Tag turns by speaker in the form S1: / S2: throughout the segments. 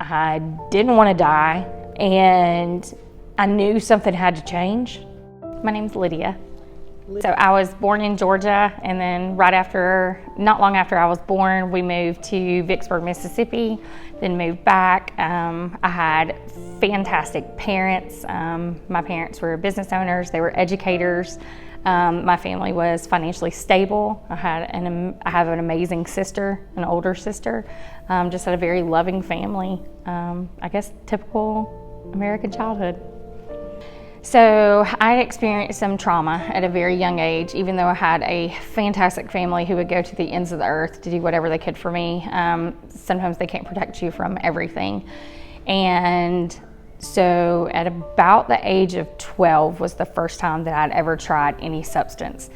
S1: I didn't want to die, and I knew something had to change. My name's Lydia. So I was born in Georgia, and then not long after I was born, we moved to Vicksburg, Mississippi, then moved back. I had fantastic parents. My parents were business owners, they were educators. My family was financially stable. I have an amazing sister, an older sister. Just had a very loving family. I guess typical American childhood. So I experienced some trauma at a very young age, even though I had a fantastic family who would go to the ends of the earth to do whatever they could for me. Sometimes they can't protect you from everything. And so at about the age of 12 was the first time that I'd ever tried any substance.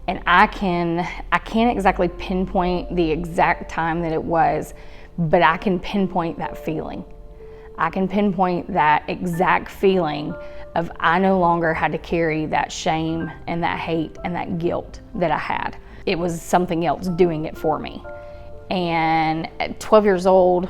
S1: And I can't exactly pinpoint the exact time that it was, but I can pinpoint that feeling. I can pinpoint that exact feeling of I no longer had to carry that shame and that hate and that guilt that I had. It was something else doing it for me. And at 12 years old,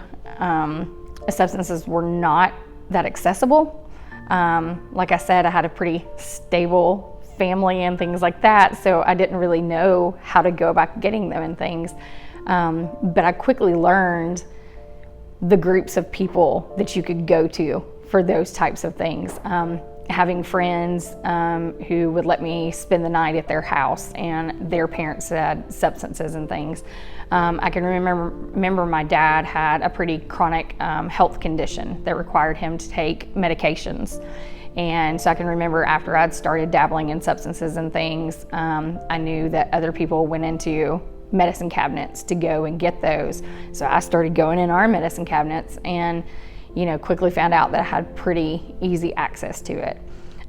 S1: substances were not that accessible. Like I said, I had a pretty stable family and things like that, so I didn't really know how to go about getting them and things. But I quickly learned the groups of people that you could go to for those types of things. Having friends who would let me spend the night at their house, and their parents had substances and things. I can remember my dad had a pretty chronic health condition that required him to take medications. And so I can remember after I'd started dabbling in substances and things, I knew that other people went into medicine cabinets to go and get those. So I started going in our medicine cabinets and quickly found out that I had pretty easy access to it.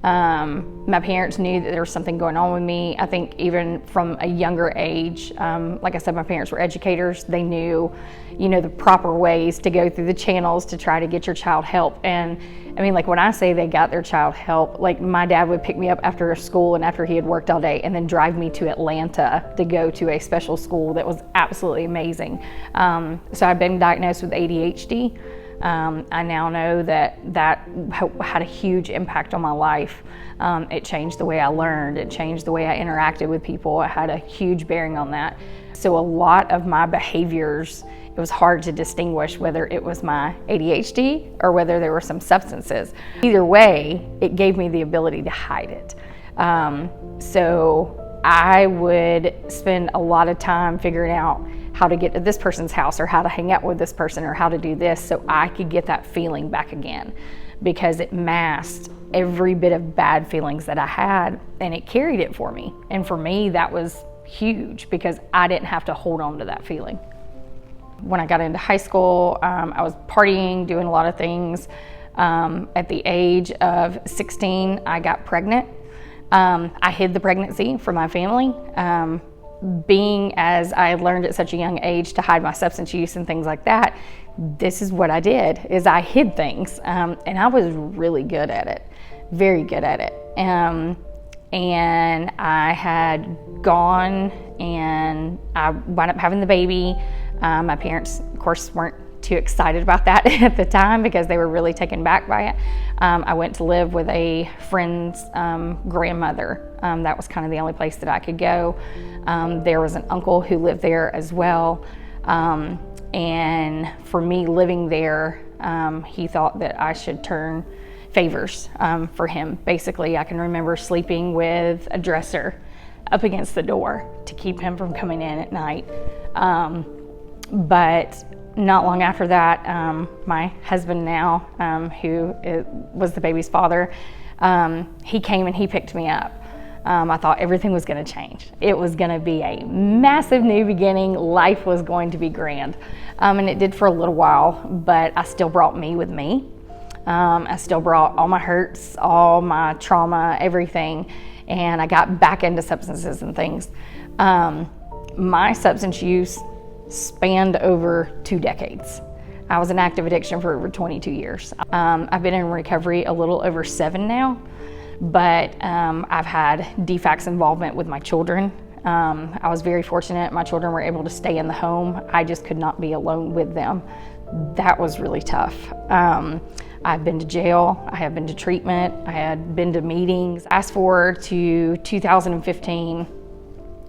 S1: My parents knew that there was something going on with me. I think even from a younger age, like I said, my parents were educators. They knew, the proper ways to go through the channels to try to get your child help. And I mean, like when I say they got their child help, like my dad would pick me up after school and after he had worked all day and then drive me to Atlanta to go to a special school that was absolutely amazing. So I've been diagnosed with ADHD. I now know that had a huge impact on my life. It changed the way I learned. It changed the way I interacted with people. It had a huge bearing on that. So a lot of my behaviors, it was hard to distinguish whether it was my ADHD or whether there were some substances. Either way, it gave me the ability to hide it. So I would spend a lot of time figuring out how to get to this person's house or how to hang out with this person or how to do this so I could get that feeling back again, because it masked every bit of bad feelings that I had and it carried it for me. And for me, that was huge because I didn't have to hold on to that feeling. When I got into high school, I was partying, doing a lot of things. At the age of 16, I got pregnant. I hid the pregnancy from my family. Being as I learned at such a young age to hide my substance use and things like that, this is what I did, is I hid things. And I was really good at it, very good at it. And I had gone and I wound up having the baby. My parents, of course, weren't too excited about that at the time because they were really taken back by it. I went to live with a friend's grandmother. That was kind of the only place that I could go. There was an uncle who lived there as well. And for me living there, he thought that I should turn favors for him. Basically, I can remember sleeping with a dresser up against the door to keep him from coming in at night. But not long after that, my husband now, who was the baby's father, he came and he picked me up. I thought everything was going to change. It was going to be a massive new beginning. Life was going to be grand. And it did for a little while, but I still brought me with me. I still brought all my hurts, all my trauma, everything. And I got back into substances and things. My substance use spanned over 2 decades. I was in active addiction for over 22 years. I've been in recovery a little over 7 now, but I've had DFACS involvement with my children. I was very fortunate. My children were able to stay in the home. I just could not be alone with them. that was really tough. I've been to jail, I have been to treatment, I had been to meetings. Fast forward to 2015,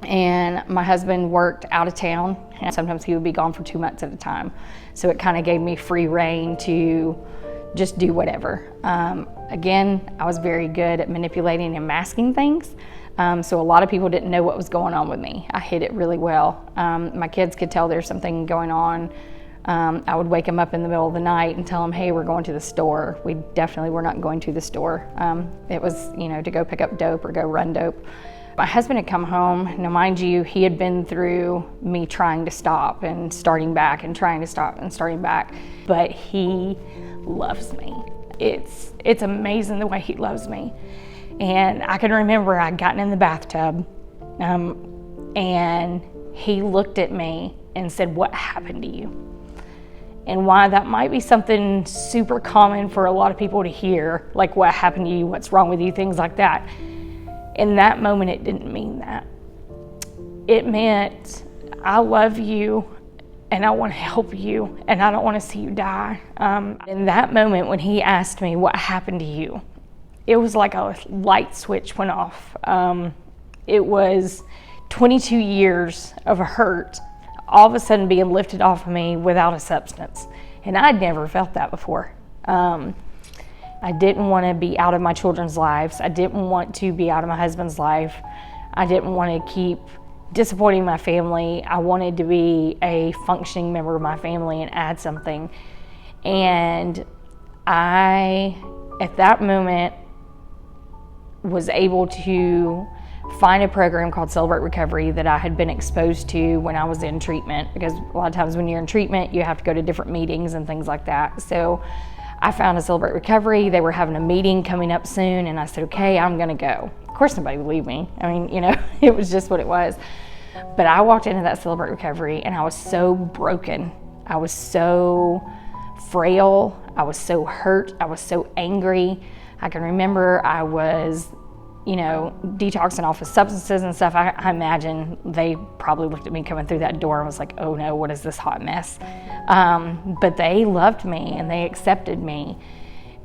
S1: and my husband worked out of town, and sometimes he would be gone for 2 months at a time. So it kind of gave me free reign to just do whatever. Again, I was very good at manipulating and masking things. So a lot of people didn't know what was going on with me. I hid it really well. My kids could tell there's something going on. I would wake them up in the middle of the night and tell them, hey, we're going to the store. We definitely were not going to the store. It was, to go pick up dope or go run dope. My husband had come home. Now, mind you, he had been through me trying to stop and starting back and trying to stop and starting back, but he loves me. It's amazing the way he loves me. And I can remember I'd gotten in the bathtub, and he looked at me and said, "What happened to you?" And why that might be something super common for a lot of people to hear, like what happened to you, what's wrong with you, things like that. In that moment, it didn't mean that. It meant, I love you and I want to help you and I don't want to see you die. In that moment, when he asked me, what happened to you? It was like a light switch went off. It was 22 years of hurt all of a sudden being lifted off of me without a substance. And I'd never felt that before. I didn't want to be out of my children's lives. I didn't want to be out of my husband's life. I didn't want to keep disappointing my family. I wanted to be a functioning member of my family and add something. And I, at that moment, was able to find a program called Celebrate Recovery that I had been exposed to when I was in treatment, because a lot of times when you're in treatment, you have to go to different meetings and things like that. So I found a Celebrate Recovery. They were having a meeting coming up soon, and I said, okay, I'm gonna go. Of course, nobody believed me. I mean, it was just what it was. But I walked into that Celebrate Recovery, and I was so broken. I was so frail. I was so hurt. I was so angry. I can remember I was detoxing off of substances and stuff. I imagine they probably looked at me coming through that door and was like, oh no, what is this hot mess? But they loved me and they accepted me.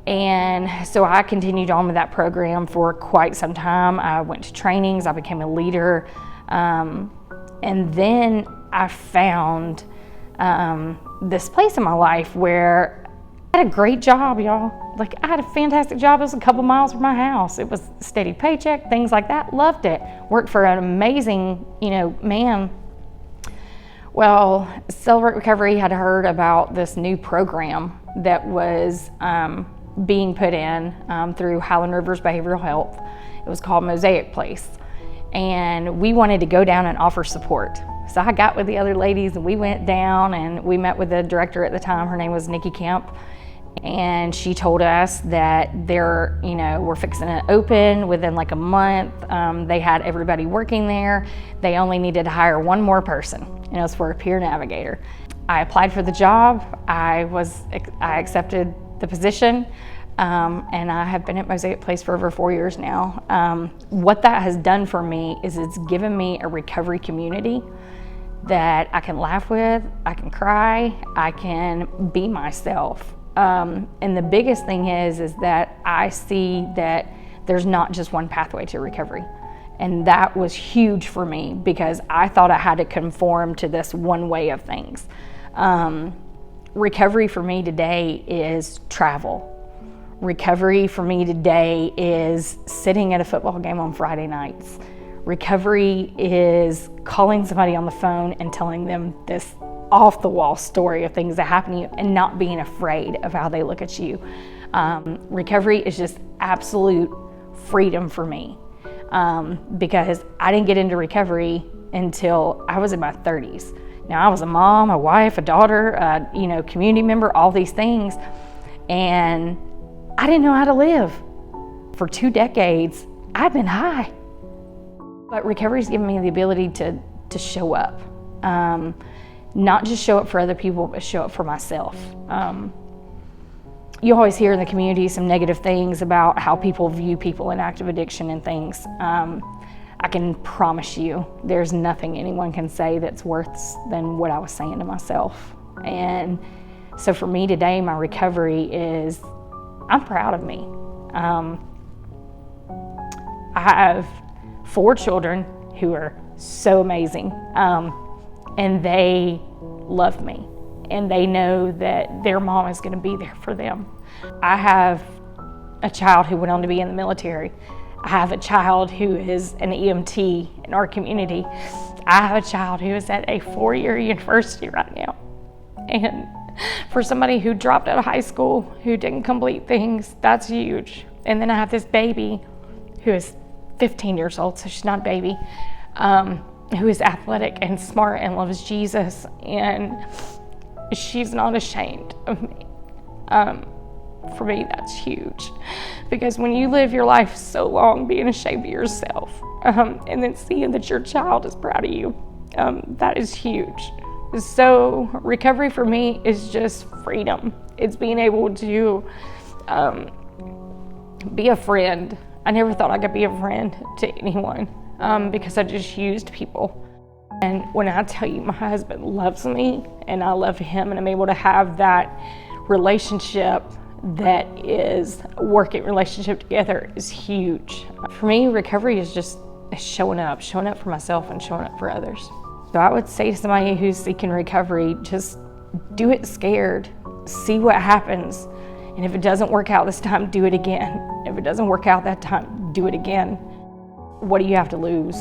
S1: And so I continued on with that program for quite some time. I went to trainings, I became a leader. And then I found this place in my life where I had a great job, y'all. Like, I had a fantastic job. It was a couple miles from my house. It was a steady paycheck, things like that. Loved it. Worked for an amazing, man. Well, Celebrate Recovery had heard about this new program that was being put in through Highland Rivers Behavioral Health. It was called Mosaic Place. And we wanted to go down and offer support. So I got with the other ladies and we went down and we met with the director at the time. Her name was Nikki Kemp. And she told us that we're fixing to open within like a month. They had everybody working there. They only needed to hire one more person, and it was for a peer navigator. I applied for the job. I accepted the position, and I have been at Mosaic Place for over 4 years now. What that has done for me is it's given me a recovery community that I can laugh with, I can cry, I can be myself. And the biggest thing is that I see that there's not just one pathway to recovery. And that was huge for me because I thought I had to conform to this one way of things. Recovery for me today is travel. Recovery for me today is sitting at a football game on Friday nights. Recovery is calling somebody on the phone and telling them this off-the-wall story of things that happen to you and not being afraid of how they look at you. Recovery is just absolute freedom for me because I didn't get into recovery until I was in my 30s. Now, I was a mom, a wife, a daughter, community member, all these things, and I didn't know how to live. For 2 decades, I've been high. But recovery's given me the ability to show up. Not just show up for other people, but show up for myself. You always hear in the community some negative things about how people view people in active addiction and things. I can promise you there's nothing anyone can say that's worse than what I was saying to myself. And So for me today, my recovery is, I'm proud of me. I have 4 children who are so amazing, and they love me, and they know that their mom is going to be there for them. I have a child who went on to be in the military. I have a child who is an EMT in our community. I have a child who is at a 4-year university right now. And for somebody who dropped out of high school, who didn't complete things, that's huge. And then I have this baby who is 15 years old, so she's not a baby, who is athletic and smart and loves Jesus, and she's not ashamed of me. For me, that's huge, because when you live your life so long being ashamed of yourself, and then seeing that your child is proud of you, that is huge. So recovery for me is just freedom. It's being able to be a friend. I never thought I could be a friend to anyone, because I just used people. And when I tell you my husband loves me and I love him, and I'm able to have that relationship that is a working relationship together, is huge. For me, recovery is just showing up for myself and showing up for others. So I would say to somebody who's seeking recovery, just do it scared, see what happens. And if it doesn't work out this time, do it again. If it doesn't work out that time, do it again. What do you have to lose?